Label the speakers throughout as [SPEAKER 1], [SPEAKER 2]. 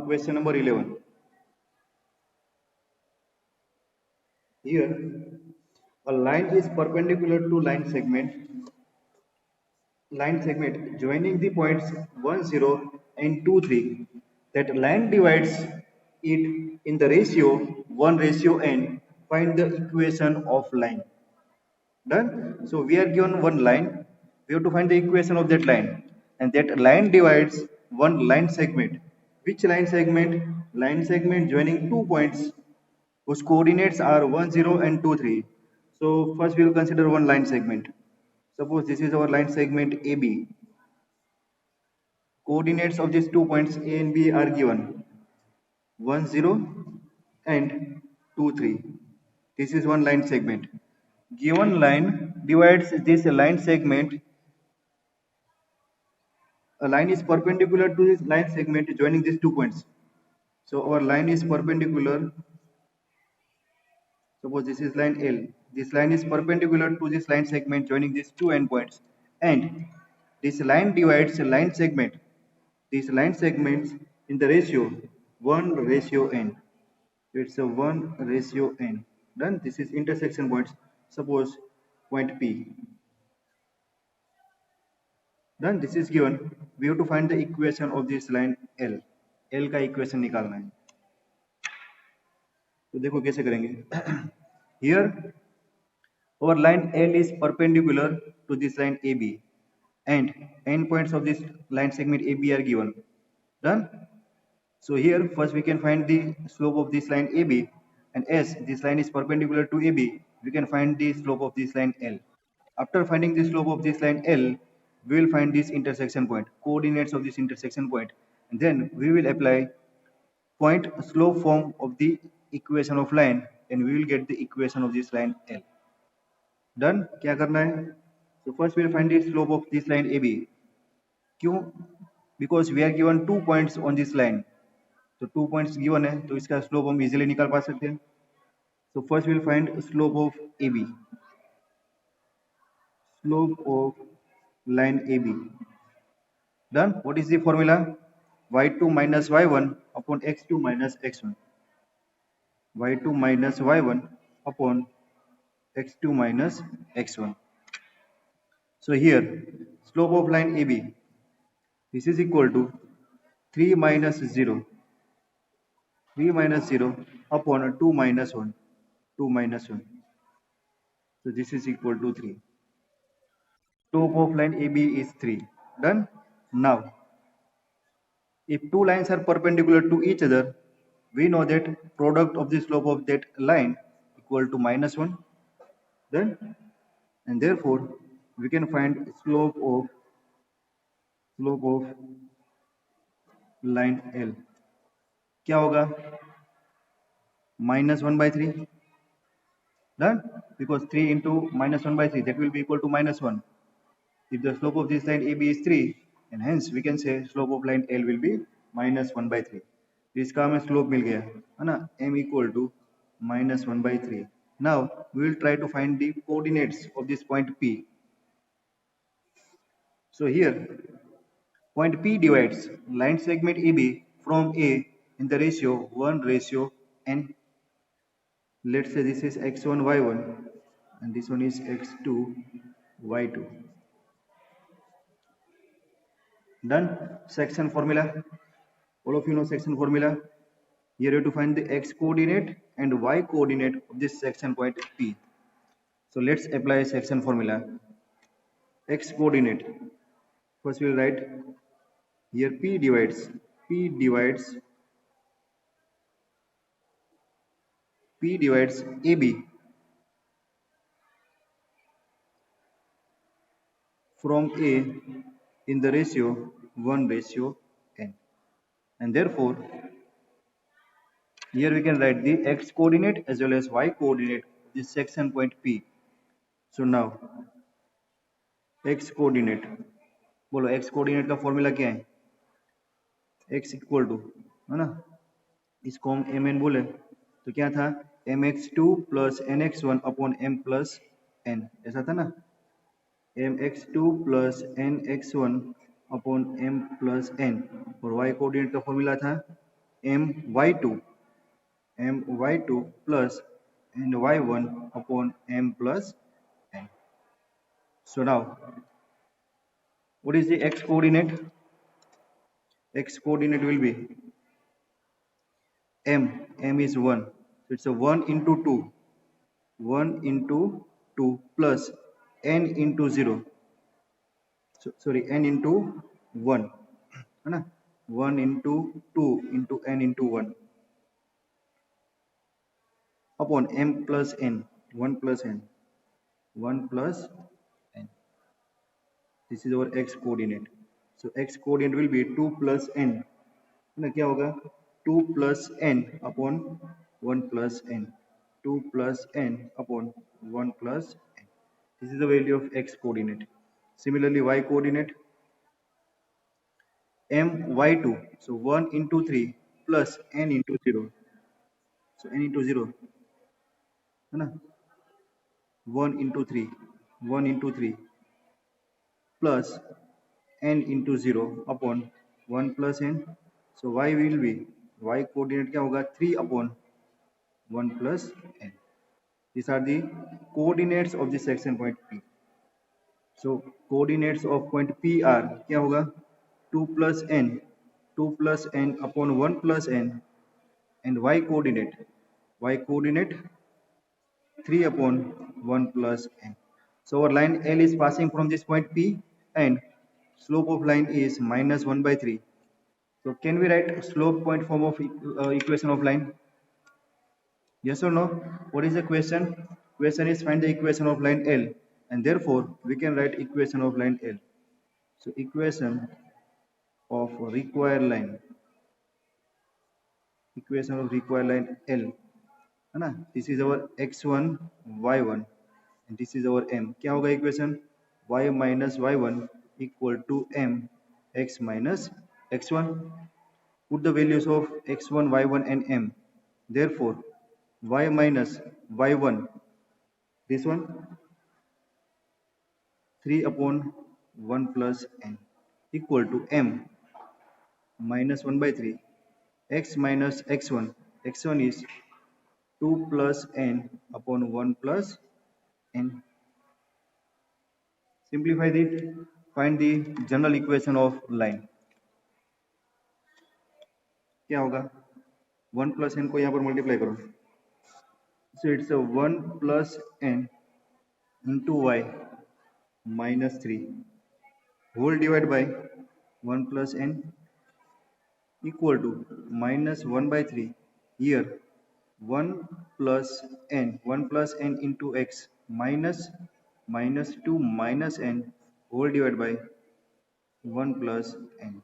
[SPEAKER 1] question number 11. Here, a line is perpendicular to line segment joining the points 1, 0 and 2, 3. That line divides it in the ratio 1 ratio n. Find the equation of line. Done? So we are given one line. We have to find the equation of that line. And that line divides one line segment. Which line segment? Line segment joining two points whose coordinates are 1, 0 and 2, 3. So first we will consider one line segment. Suppose this is our line segment AB. Coordinates of these 2 points A and B are given 1, 0 and 2, 3. This is one line segment. Given line divides this line segment. A line is perpendicular to this line segment joining these 2 points. So our line is perpendicular. Suppose this is line L. This line is perpendicular to this line segment joining these two endpoints, and this line divides a line segment. These line segments in the ratio 1 ratio n. It's a 1 ratio n. Done. This is intersection points. Suppose point P. Done. This is given. We have to find the equation of this line L. L का equation निकालना है. तो देखो कैसे करेंगे. Here our line L is perpendicular to this line AB, and endpoints of this line segment AB are given. Done. So here first we can find the slope of this line AB, and as this line is perpendicular to AB, we can find the slope of this line L. After finding the slope of this line L, we will find this intersection point, coordinates of this intersection point, and then we will apply point slope form of the equation of line, and we will get the equation of this line L. Done. क्या करना है? So first we will find the slope of this line AB. क्यों? Because we are given 2 points on this line. तो 2 points given है, तो इसका slope हम easily निकाल पा सकते हैं. So first we will find slope of AB. Slope of line AB. Done. What is the formula? y2 minus y1 upon x2 minus x1. y2 minus y1 upon x2 minus x1. So here slope of line AB, this is equal to 3 minus 0 upon 2 minus 1. So this is equal to 3. Slope of line AB is 3. Done. Now if two lines are perpendicular to each other, we know that product of the slope of that line equal to minus 1. Then and therefore we can find slope of line L. क्या होगा? minus 1 by 3. Done. Because 3 into minus 1 by 3, that will be equal to minus 1. If the slope of this line AB is 3, and hence we can say slope of line L will be minus 1 by 3. इसका हमें slope मिल गया है ना, m equal to minus 1 by 3. Now we will try to find the coordinates of this point P. So here point P divides line segment AB from A in the ratio 1 ratio n. Let's say this is x1 y1 and this one is x2 y2. Done. Section formula. All of you know section formula. Here you have to find the x coordinate and y coordinate of this section point P. So let's apply section formula. X coordinate. First we will write here P divides AB from A in the ratio 1 ratio n, and therefore here we can write the x coordinate as well as y coordinate of this section point P. So now x coordinate, बोलो x coordinate का formula क्या है? x equal to, है ना, इसको हम mn बोले तो क्या था? mx2 plus nx1 upon m plus n, ऐसा था ना. mx2 plus nx1 upon m plus n, और y कोऑर्डिनेट का फॉर्मूला था my2 plus and y1 upon m plus n. So now, what is the x coordinate? X coordinate will be m is 1. So it's a 1 into 2. 1 into 2 plus n into 0. So, sorry, n into 1. है ना? 1 into 2 into n into 1 upon m plus n. 1 plus n. 1 plus n. This is our x coordinate. So x coordinate will be 2 plus n. है ना? क्या होगा? 2 plus n upon 1 plus n. 2 plus n upon 1 plus n. This is the value of x coordinate. Similarly, y coordinate my2. So 1 into 3 plus n into 0. So n into 0. है ना? 1 into 3. 1 into 3 plus n into 0 upon 1 plus n. So y will be, y coordinate क्या होगा? 3 upon 1 plus n. These are the coordinates of the section point P. So coordinates of point P are क्या होगा? 2 plus n, 2 plus n upon 1 plus n, and y coordinate 3 upon 1 plus n. So our line L is passing from this point P, and slope of line is minus 1 by 3. So can we write slope point form of equation of line? Yes or no? What is the question? Question is find the equation of line L, and therefore we can write equation of line L. So equation of required line, L, है ना? This is our x1 y1 and this is our m. क्या होगा equation? Y minus y1 equal to m x minus x1. Put the values of x1, y1 and m. Therefore, y minus y1, this one, 3 upon 1 plus n, equal to m minus 1 by 3, x minus x1. x1 is 2 plus n upon 1 plus n. Simplify it. Find the general equation of line. क्या होगा? 1 plus n को यहाँ पर multiply करो. So it's a 1 plus n into y minus 3 whole divided by 1 plus n equal to minus 1 by 3. Here 1 plus n into x minus 2 minus n whole divided by 1 plus n.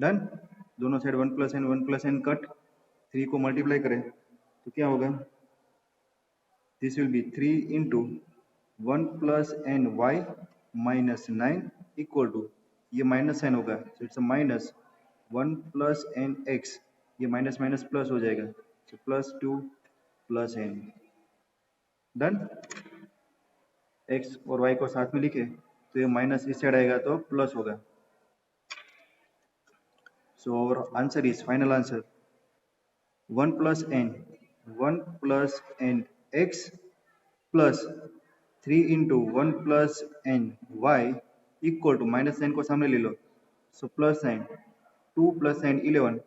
[SPEAKER 1] Done. दोनों side 1 plus n cut. 3 को multiply करें तो क्या होगा? This will be 3 into 1 plus n y minus 9 equal to, ये minus sign होगा, so it's a minus 1 plus n x, ये minus minus plus हो जाएगा, so plus 2 plus n. Done. x और y को साथ में लिखे तो ये माइनस इस साइड आएगा तो प्लस होगा. So our answer is, final answer, 1 plus n x plus 3 into 1 plus n y equal to minus n को सामने ले लो, so plus n, 2 plus n 11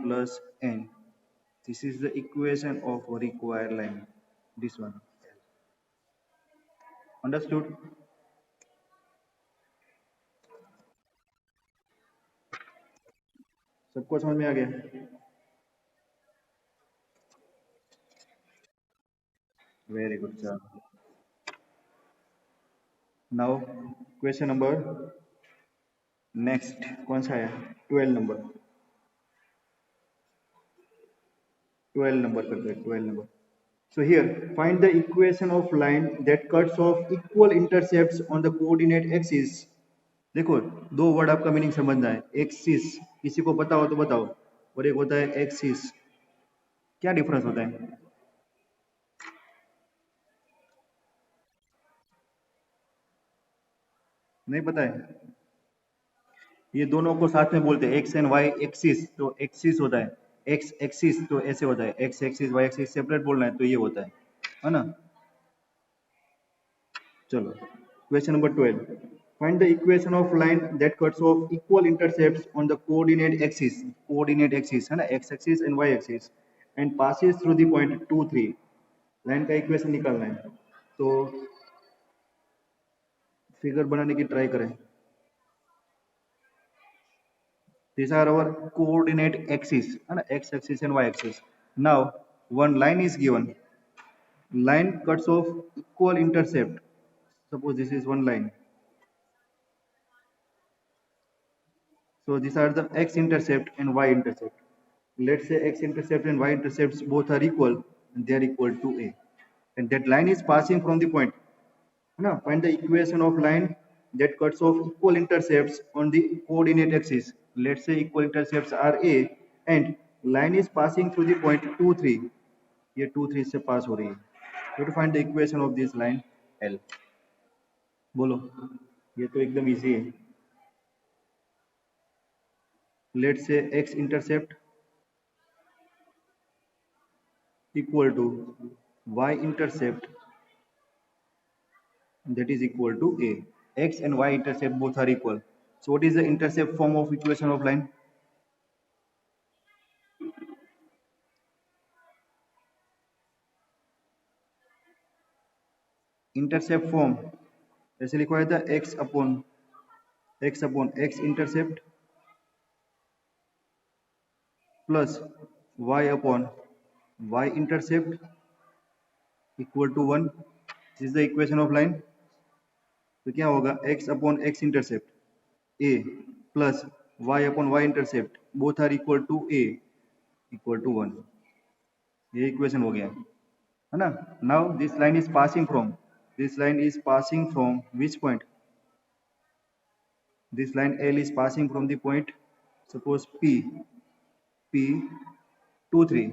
[SPEAKER 1] plus n. This is the equation of required line. This one. Understood? सबको समझ में आ गया? Very good job. Now question number next कौन सा है? 12 number. 12 number करते हैं. 12 number. So here find the equation of line that cuts off equal intercepts on the coordinate axis. देखो, दो वर्ड आपका मीनिंग समझना है. एक्सिस किसी को पता हो तो बताओ, और एक होता है एक्सिस. क्या डिफरेंस होता है? नहीं पता है? ये दोनों को साथ में बोलते हैं एक्स एंड वाई एक्सिस, तो एक्सिस होता है, एक्स एक्सिस तो ऐसे होता है, X axis Y axis separate बोलना है तो ये होता है ना। चलो question number 12, find the equation of line that cuts off equal intercepts on the coordinate axis है ना, X axis and Y axis and passes through the point 2 3। Line का इक्वेशन निकालना है, तो फिगर बनाने की ट्राई करें। These are our coordinate axis and x axis and y axis. Now one line is given, line cuts off equal intercept. Suppose this is one line, so these are the x intercept and y intercept. Let's say x intercept and y intercepts both are equal and they are equal to a, and that line is passing from the point. Now find the equation of line that cuts off equal intercepts on the coordinate axis. Let's say equal intercepts are a and line is passing through the point 2 3. ये 2 3 से पास हो रही है। You have to find the equation of this line L. बोलो, ये तो एकदम easy है। Let's say x intercept equal to y intercept, that is equal to a. X and y intercept both are equal. So what is the intercept form of equation of line? Intercept form ऐसे लिखा है था x intercept plus y upon y intercept equal to 1. This is the equation of line. तो क्या होगा, x upon x intercept a plus y upon y intercept both are equal to a equal to 1. ये equation हो गया है ना। Now this line is passing from which point, this line L is passing from the point, suppose P 2 3.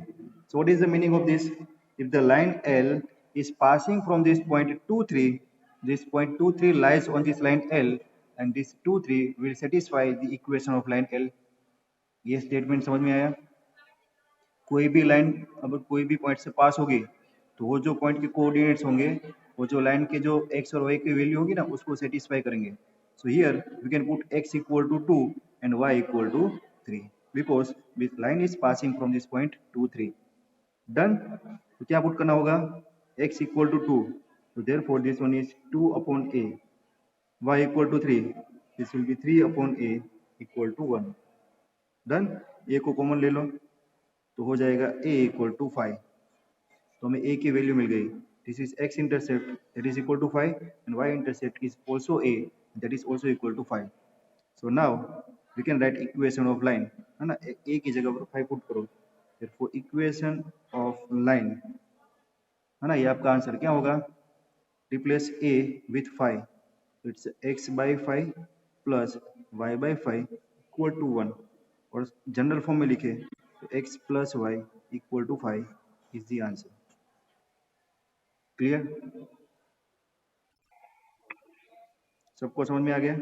[SPEAKER 1] So what is the meaning of this? If the line L is passing from this point 2 3, this point 2 3 lies on this line L and this 2 3 will satisfy the equation of line L. ये statement समझ में आया? कोई भी line अगर कोई भी point से पास होगी तो वो जो पॉइंट के कोऑर्डिनेट्स होंगे वो जो लाइन के जो x और y की वैल्यू होगी ना उसको सेटिस्फाई करेंगे. So here we can put x equal to 2 and y equal to 3 because this line is passing from this point 2 3. Done. तो क्या पुट करना होगा, x equal to 2, so therefore this one is 2 upon a, y equal to 3, this will be 3 upon a equal to 1. Done. a को common ले लो तो हो जाएगा a equal to 5. तो हमें a की वैल्यू मिल गई. This is x intercept that is equal to 5 and y intercept is also a that is also equal to 5. So now we can write equation of line है ना, a की जगह पर 5 put करो, therefore equation of line है ना, ये आपका आंसर क्या होगा, replace a with 5, so it's x by 5 plus y by 5 equal to 1 और जनरल फॉर्म में लिखे तो x plus y equal to 5 is the answer. Clear, सबको समझ में आ गया?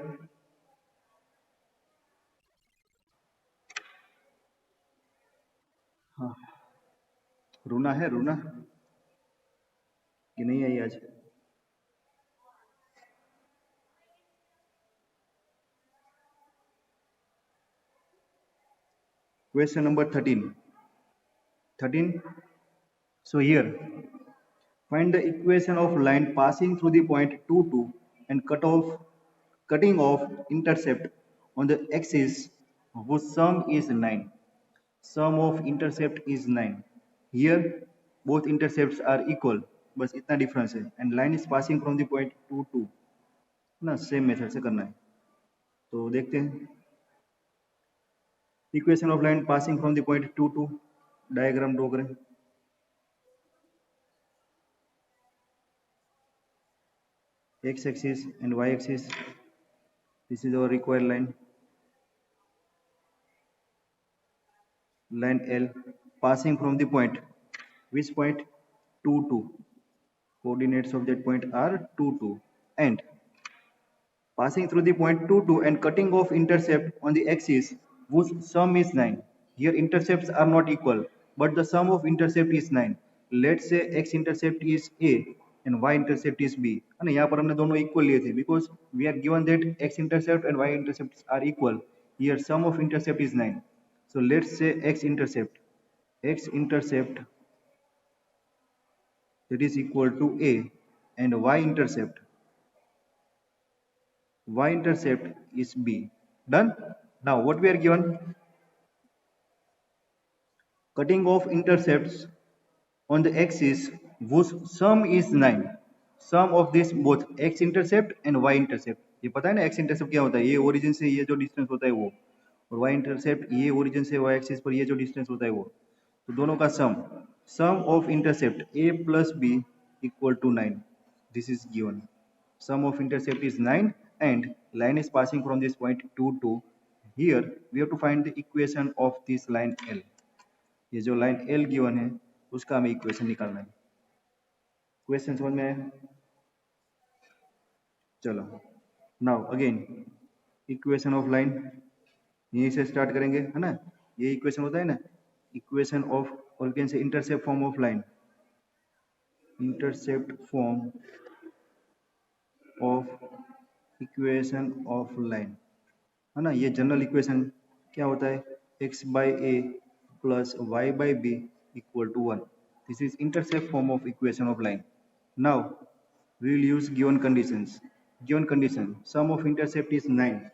[SPEAKER 1] हाँ, रूना है, रूना कि नहीं आई आज? Question number 13. So here find the equation of line passing through the point 2 2 and cutting off intercept on the axis whose sum is 9. Sum of intercept is 9. Here both intercepts are equal, बस इतना difference है, and line is passing from the point 2 2 ना, same method से करना है. तो देखते हैं equation of line passing from the point 2 2, diagram draw करें. X axis and y axis, this is our required line L passing from the point, which point, 2 2, coordinates of that point are 2 2 and passing through the point 2 2 and cutting off intercept on the axis whose sum is 9. Here intercepts are not equal, but the sum of intercept is 9. Let's say x intercept is a and y intercept is b. અને यहाँ पर हमने दोनों equal लिए थे because we are given that x intercept and y intercepts are equal. Here sum of intercept is 9. So let's say x intercept that is equal to a and y intercept is b. Done. Now what we are given, cutting off intercepts on the axis whose sum is 9. Sum of this both x intercept and y intercept. ये पता है ना x intercept क्या होता है, ये origin से ये जो डिस्टेंस होता है वो, और y intercept ये ओरिजिन से y एक्सिस पर ये जो डिस्टेंस होता है वो, तो दोनों का sum of intercept a plus b equal to 9. This is given. Sum of intercept is 9 and line is passing from this point 2 to here. We have to find the equation of this line L. ये जो line L given है उसका हमें equation निकालना है. Question समझ में आया? चलो now again equation of line यहीं से स्टार्ट करेंगे, है ना. ये इक्वेशन होता है ना, इक्वेशन ऑफ, और can say intercept form of line, intercept form of equation of line, है ना. ये जनरल इक्वेशन क्या होता है, x by a plus y by b equal to 1. This is intercept form of equation of line. Now we will use given conditions. Given condition, sum of intercept is 9.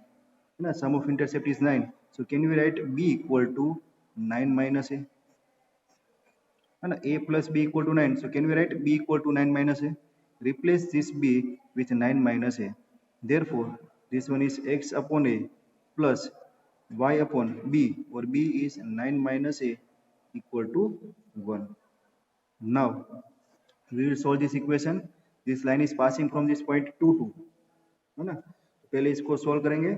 [SPEAKER 1] ना, sum of intercept is 9. So can we write b equal to 9 minus a? है ना, a plus b equal to 9. So can we write b equal to 9 minus a? Replace this b with 9 minus a. Therefore this one is x upon a plus y upon b, or b is 9 minus a equal to 1. Now we will solve this equation. This line is passing from this point 2 2, है ना. पहले इसको solve करेंगे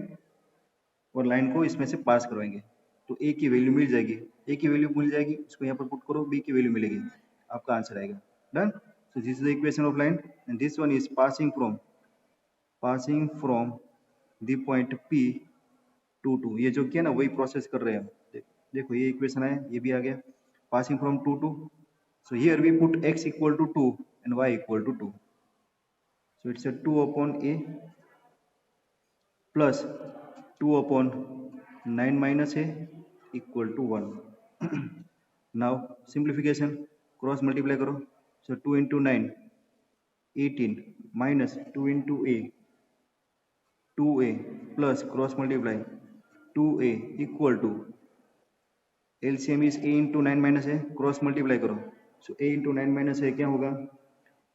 [SPEAKER 1] और line को इसमें से पास करवाएंगे, तो a की वैल्यू मिल जाएगी. a की वैल्यू मिल जाएगी, इसको यहाँ पर पुट करो, b की वैल्यू मिलेगी, आपका आंसर आएगा. Done. So this is the equation of line and this one is passing from the point p two 2. ये जो किया ना वही प्रोसेस कर रहे हैं हम. देखो ये इक्वेशन है, ये भी आ गया, passing from 2 2. So here we put x equal to 2 and y equal to 2. So it's a 2 upon a plus 2 upon 9 minus a equal to 1. Now simplification, cross multiply करो. So 2 into 9 18 minus 2 into a 2a plus cross multiply 2a equal to LCM is a into 9 minus a, cross multiply करो. सो a into 9 minus a क्या होगा,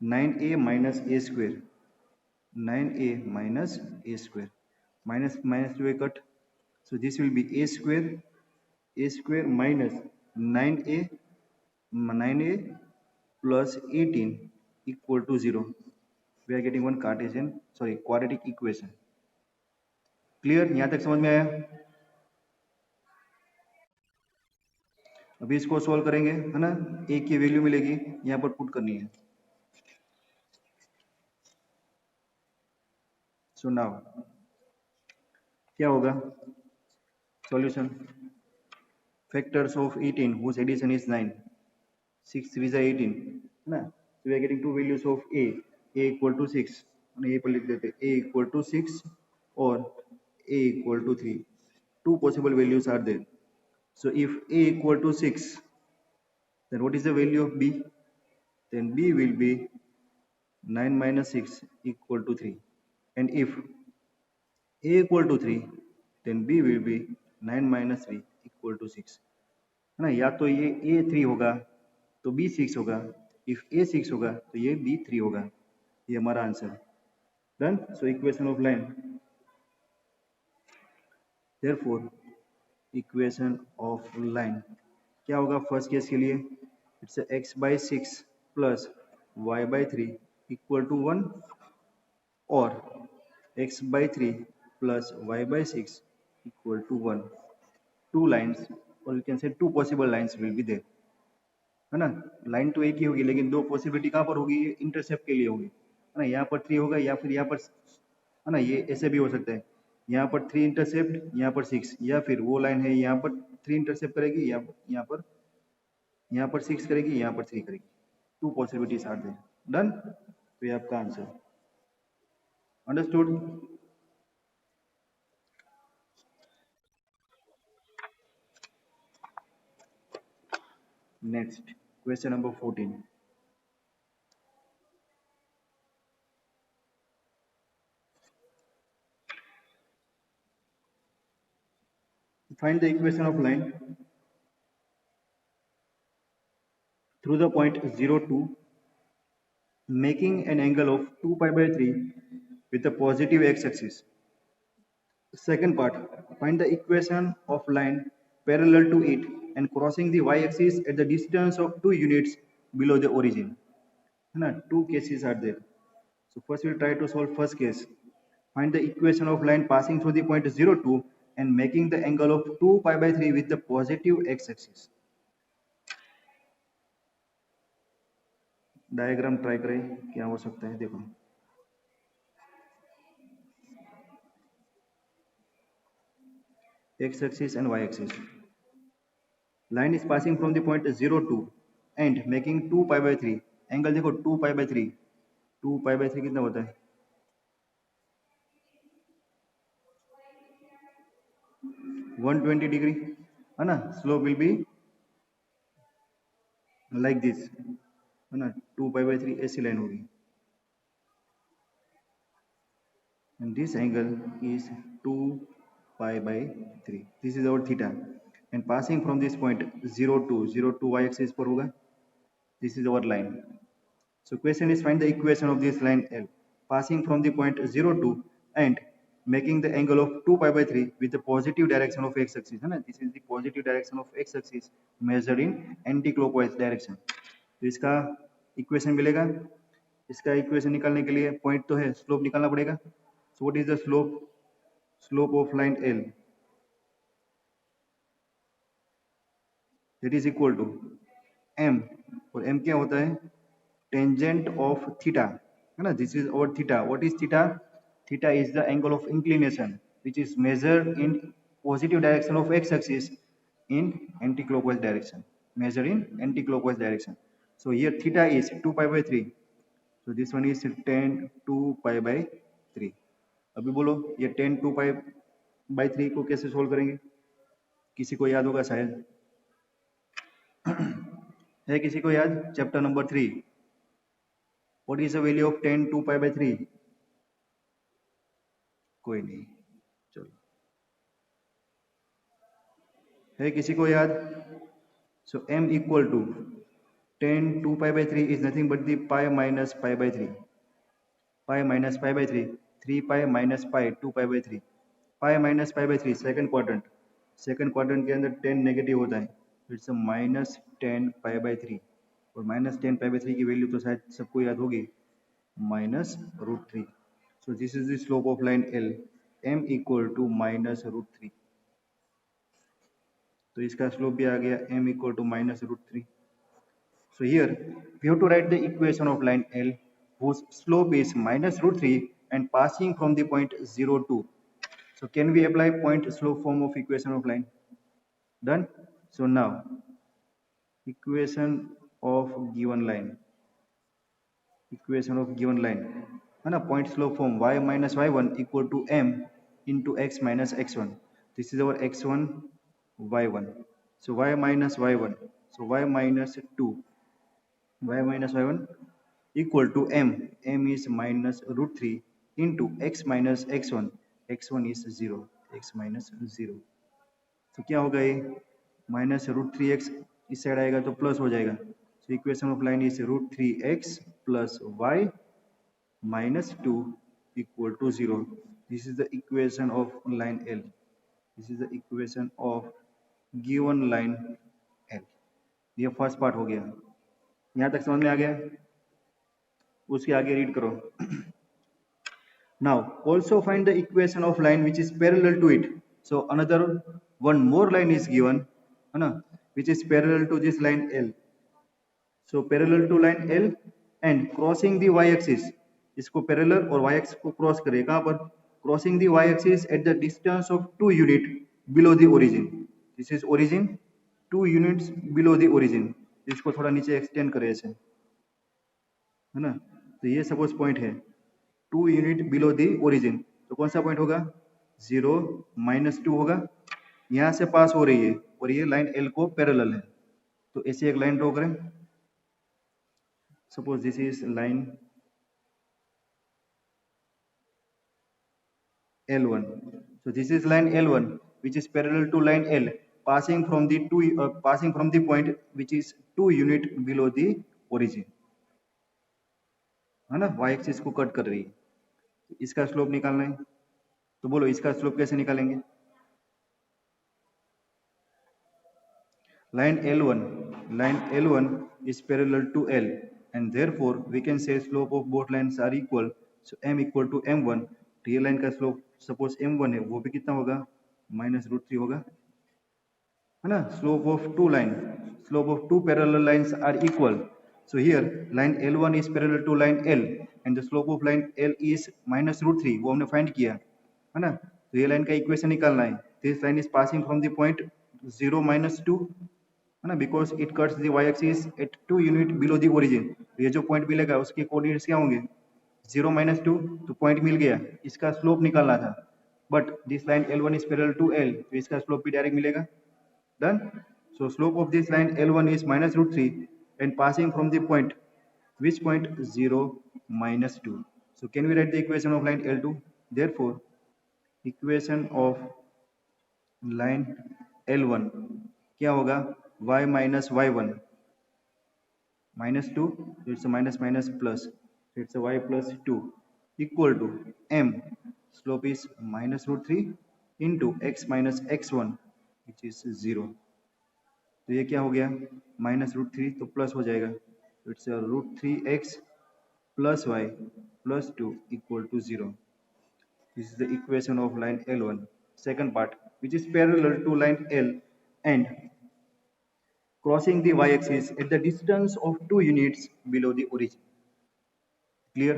[SPEAKER 1] 9a minus a square, 9a minus a square, minus minus जो है cut. So this will be a square minus 9a plus 18 equal to 0. We are getting one quadratic equation. Clear? यहाँ तक समझ में आया? अभी इसको सॉल्व करेंगे, है ना. a की वैल्यू मिलेगी, यहाँ पर पुट करनी है. सो नाउ क्या होगा solution, factors of 18 whose addition is 9, 6 3 is 18, है ना. so we are getting two values of a equal to 6, और a पर लिख देते a equal to 6 और a equal to 3. two possible values are there. So if a equal to 6, then what is the value of b? Then b will be 9 minus 6 equal to 3. And if a equal to 3, then b will be 9 minus 3 equal to 6. है ना, या तो ये a 3 होगा तो b 6 होगा, if a 6 होगा तो ये b 3 होगा. ये हमारा answer. Done. So equation of line, therefore equation of line क्या होगा फर्स्ट केस के लिए, it's x by 6 plus y by 3 equal to 1, और x by 3 plus y by 6 equal to 1. Two lines, और you can say two possible lines will be there, है ना. Line तो एक ही होगी लेकिन दो पॉसिबिलिटी कहाँ पर होगी, इंटरसेप्ट के लिए होगी, है ना. यहाँ पर 3 होगा या फिर यहाँ पर है ना, ये ऐसे भी हो सकता है, यहाँ पर 3 इंटरसेप्ट, यहाँ पर 6, या फिर वो लाइन है यहाँ पर 3 इंटरसेप्ट करेगी, यहाँ पर 6 करेगी, यहाँ पर 3 करेगी। Two possibilities are there. Done. तो ये आपका आंसर। Understood. Next question number 14। Find the equation of line through the point 0, 2, making an angle of 2 pi by 3 with the positive x-axis. Second part, find the equation of line parallel to it and crossing the y-axis at the distance of 2 units below the origin. Two cases are there. So first we'll try to solve first case. Find the equation of line passing through the point 0, 2 and making the angle of 2 pi by 3 with the positive x-axis. Diagram try करें क्या हो सकता है, देखो x axis and y axis. Line is passing from the point 0, 2 and making 2 pi by 3. Angle देखो 2 pi by 3. 2 pi by 3 कितना होता है? 120 डिग्री, है ना। Slope will be like this, है ना। 2 pi by 3 ऐसी लाइन होगी and this angle is 2 pi by 3. This is our theta and passing from this point 0 to y axis पर होगा. This is our line. So question is find the equation of this line L passing from the point 0, 2 and making the angle of 2 pi by 3 with the positive direction of x axis, है ना। This is the positive direction of x axis measured in anti-clockwise direction. तो इसका equation मिलेगा। इसका equation निकालने के लिए point तो है, स्लोप निकालना पड़ेगा। So what is the slope of line L? That is equal to m, और m क्या होता है? Tangent of theta, है ना। This is our theta. What is theta? Theta is the angle of inclination which is measured in positive direction of x-axis in anti-clockwise direction. Measured in anti-clockwise direction. So here theta is 2 pi by 3. So this one is tan 2 pi by 3. अभी बोलो ये tan 2 pi by 3 को कैसे solve करेंगे? किसी को याद होगा शायद? है किसी को याद? Chapter number 3. What is the value of tan 2 pi by 3? कोई नहीं, चलो। है किसी को याद? So m equal to tan 2 pi by 3 is nothing but the pi minus pi by 3. Pi minus pi by 3. 3 pi minus pi 2 pi by 3. Pi minus pi by 3 second quadrant. Second quadrant के अंदर 10 negative होता है, it's minus 10 pi by 3। और minus 10 pi by 3 की value तो शायद सबको याद होगी, minus root 3। So this is the slope of line L, m equal to minus root 3। तो इसका स्लोप भी आ गया m equal to minus root 3। So here we have to write the equation of line L whose slope is minus root 3 and passing from the point 0, 2. So can we apply point slope form of equation of line? Done. So now equation of given line, है ना, point slope form y minus y1 equal to m into x minus x1. This is our x1 y1. So y minus y1, so y minus 2, y minus y1 equal to m is minus root 3 into x minus x1, x1 is 0, x minus 0. तो क्या होगा ये, minus root 3x इस side आएगा तो plus हो जाएगा। So equation of line is root 3x plus y minus 2 equal to 0. This is the equation of line L. This is the equation of given line L. ये first part हो गया, यहाँ तक समझ में आ गया? उसके आगे रीड करो। Now also find the equation of line which is parallel to it. So another one more line is given, है ना, which is parallel to this line L. So parallel to line L and crossing the y-axis. इसको parallel और y axis को cross करे, कहां पर? Crossing the y axis at the distance of 2 unit below the origin. This is origin, 2 units below the origin. इसको थोड़ा नीचे extend करे ऐसे, है ना। तो ये सपोज पॉइंट है 2 यूनिट बिलो द ओरिजिन, तो कौन सा पॉइंट होगा? 0 -2 होगा। यहाँ से पास हो रही है और ये लाइन L को पैरेलल है, तो ऐसे एक लाइन ड्रॉ करें। Suppose this is line L1. So this is line L1 which is parallel to line L passing from the point which is 2 unit below the origin, है ना। y axis को cut कर रही है, इसका slope निकालना है। तो बोलो इसका स्लोप कैसे निकालेंगे? line L1 is parallel to L and therefore we can say slope of both lines are equal, so m equal to m1। तो ये लाइन का स्लोप सपोज m1 है, वो भी कितना होगा? -√3 होगा, है ना। Slope of two parallel lines are equal, so here line L1 is parallel to line L and the slope of line L is -√3, वो हमने फाइंड किया, है ना। तो ये लाइन का इक्वेशन निकालना है। This line is passing from the point 0 -2, है ना, because it cuts the y axis at 2 unit below the origin. ये जो पॉइंट मिलेगा उसके कोऑर्डिनेट्स क्या होंगे? 0 -2, तो पॉइंट मिल गया, इसका स्लोप निकालना था। But this line L1 is parallel to L, तो इसका स्लोप भी डायरेक्ट मिलेगा। Done. So slope of this line L1 is -√3 and passing from the point, which point? 0 -2. So can we write the equation of line L2? Therefore, equation of line L1 क्या होगा? y minus y1 -2, so it's a minus minus plus, so it's a y plus 2 equal to m, slope is -√3 into x minus x1 which is 0। तो ये क्या हो गया? -√3, तो plus हो जाएगा, तो it's √3x plus y plus 2 equal to 0। This is the equation of line L1 second part which is parallel to line L and crossing the y axis at the distance of 2 units below the origin. Clear?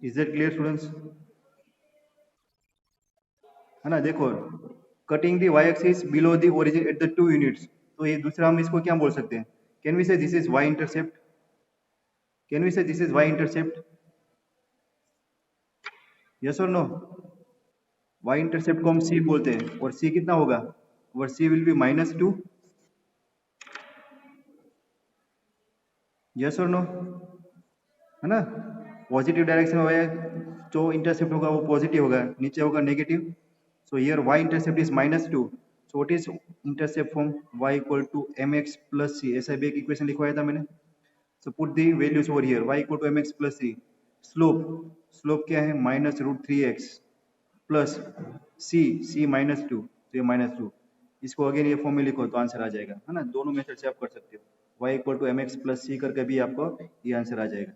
[SPEAKER 1] Is that clear students? है ना, देखो cutting the y axis below the origin at the 2 units, तो ये दूसरा हम इसको क्या बोल सकते हैं? Can we say this is y intercept? Can we say this is y intercept? Yes और नो? y इंटरसेप्ट को हम c बोलते हैं, और c कितना होगा? और c विल बी -2। यस और नो? है ना, पॉजिटिव डायरेक्शन में जो इंटरसेप्ट होगा वो पॉजिटिव होगा, नीचे होगा negative. So here y intercept is -2. So what is intercept from y equal to mx plus c? ऐसा भी एक इक्वेशन लिखवाया था मैंने। So put the values over here. Y equal to mx plus c. Slope क्या है? -√3x plus c -2, तो ये -2। इसको अगेन ये फॉर्म में लिखो तो आंसर आ जाएगा, है ना। दोनों मेथड से आप कर सकते हो, y equal to mx plus c करके भी आपको ये आंसर आ जाएगा।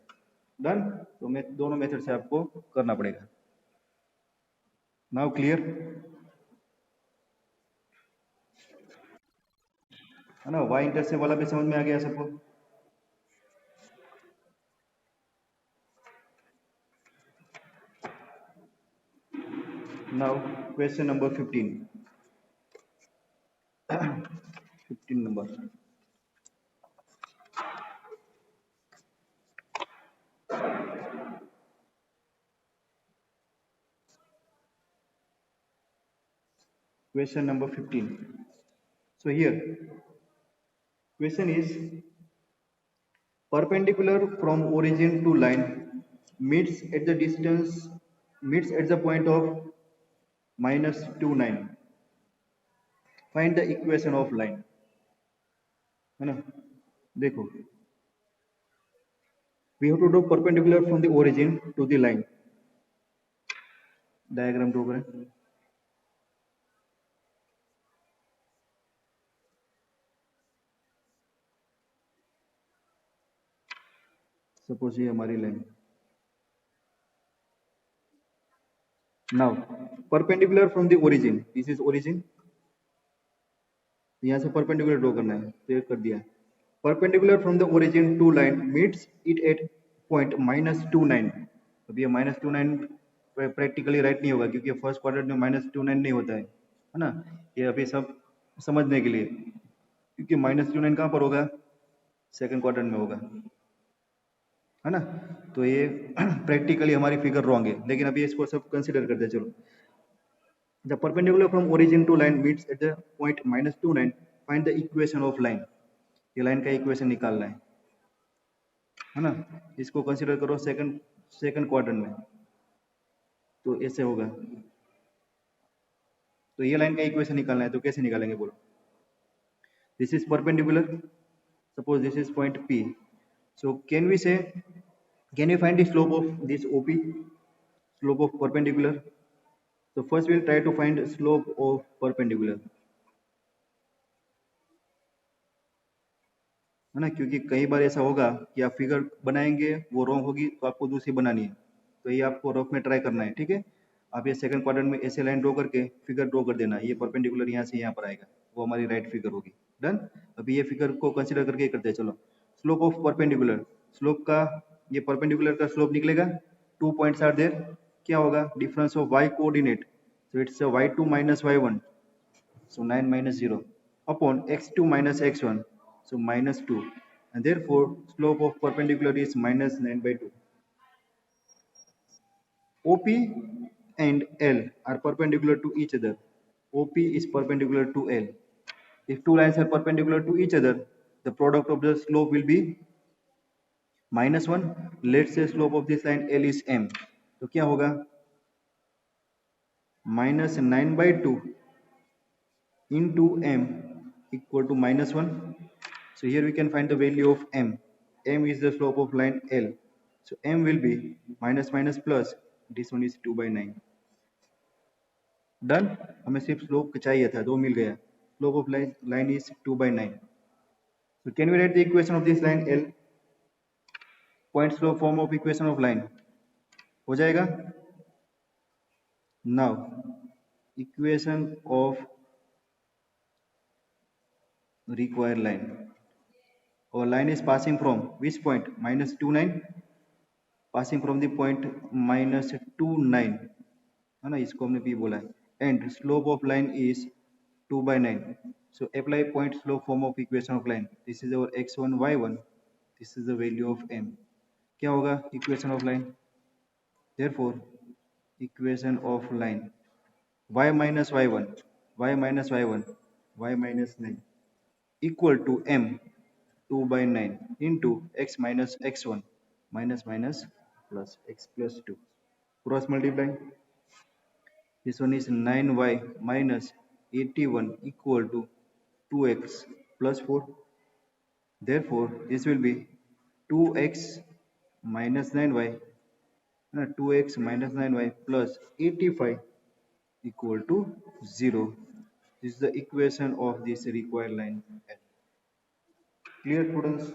[SPEAKER 1] डन। तो दोनों मेथड से आपको करना पड़ेगा। नाउ क्लियर, है ना। y इंटरसेप्ट वाला भी समझ में आ गया सबको? Now question number 15 number. Question number 15. So here, question is perpendicular from origin to line meets at the point of -29. Find the equation of line, है ना। देखो, we have to draw perpendicular from the origin to the line. Diagram draw करें। Suppose ये हमारी line. Now perpendicular from the origin, this is origin, यहाँ से perpendicular draw करना है, तो ये कर दिया। Perpendicular from the origin to line meets it at point -29। अब ये -29 प्रैक्टिकली राइट नहीं होगा, क्योंकि फर्स्ट क्वाड्रेंट में -29 नहीं होता है ना। ये अभी सब समझने के लिए, क्योंकि -29 कहाँ पर होगा, सेकंड क्वाड्रेंट में होगा, है ना। तो ये प्रैक्टिकली हमारी फिगर रॉन्ग है, लेकिन अभी इसको सब कंसिडर करते हैं। चलो, the perpendicular from origin to line meets at the point -29, find the equation of line. ये लाइन का इक्वेशन निकालना है ना। इसको कंसिडर करो सेकंड सेकंड क्वाड्रेंट में, तो ऐसे होगा। तो ये लाइन का इक्वेशन निकालना है, तो कैसे निकालेंगे बोलो। This is perpendicular, suppose this is point P, so can we find the slope of this OP, slope of perpendicular? So first we'll try to find slope of perpendicular, है ना। क्योंकि कई बार ऐसा होगा कि आप फिगर बनाएंगे वो रॉन्ग होगी, तो आपको दूसरी बनानी है, तो ये आपको रफ में ट्राई करना है, ठीक है। आप ये सेकंड क्वाड्रेंट में ऐसे लाइन ड्रॉ करके फिगर ड्रॉ कर देना, ये परपेंडिकुलर यहाँ से यहाँ पर आएगा, वो हमारी राइट फिगर होगी। डन। अभी ये फिगर को कंसिडर करके करते हैं। चलो, स्लोप ऑफ परपेंडिकुलर, स्लोप का, ये परपेंडिकुलर का स्लोप निकलेगा, 2 पॉइंट्स आर देयर, क्या होगा, difference of y coordinate, so it's a y2 minus y1, so 9 minus 0 upon x2 minus x1, so minus 2, and therefore slope of perpendicular is minus 9 by 2. OP and L are perpendicular to each other. OP is perpendicular to L. If two lines are perpendicular to each other, the product of the slope will be -1. Let's say slope of this line L is m. तो क्या होगा, -9 by 2 into m equal to -1. So here we can find the value of m. M is the slope of line L. So m will be minus minus plus. This one is 2 by 9. Done. हमें सिर्फ slope चाहिए था, दो मिल गया। Slope of line is 2 by 9. So can we write the equation of this line L? Point slope form of equation of line हो जाएगा। Now equation of required line. Our line is passing from which point? -29, passing from the point -29, है ना, इसको हमने P बोला है, and slope of line is 2 by 9. So apply point slope form of equation of line. This is our x1 y1, this is the value of m. क्या होगा equation of line? Therefore equation of line y minus y1, y minus y1, y minus 9 equal to m 2 by 9 into x minus x1 minus minus plus x plus 2. Cross multiply. This one is 9y minus 81 equal to 2x plus 4. Therefore, this will be 2x minus 9y, 2x minus 9y plus 85 equal to 0. This is the equation of this required line. Clear, students?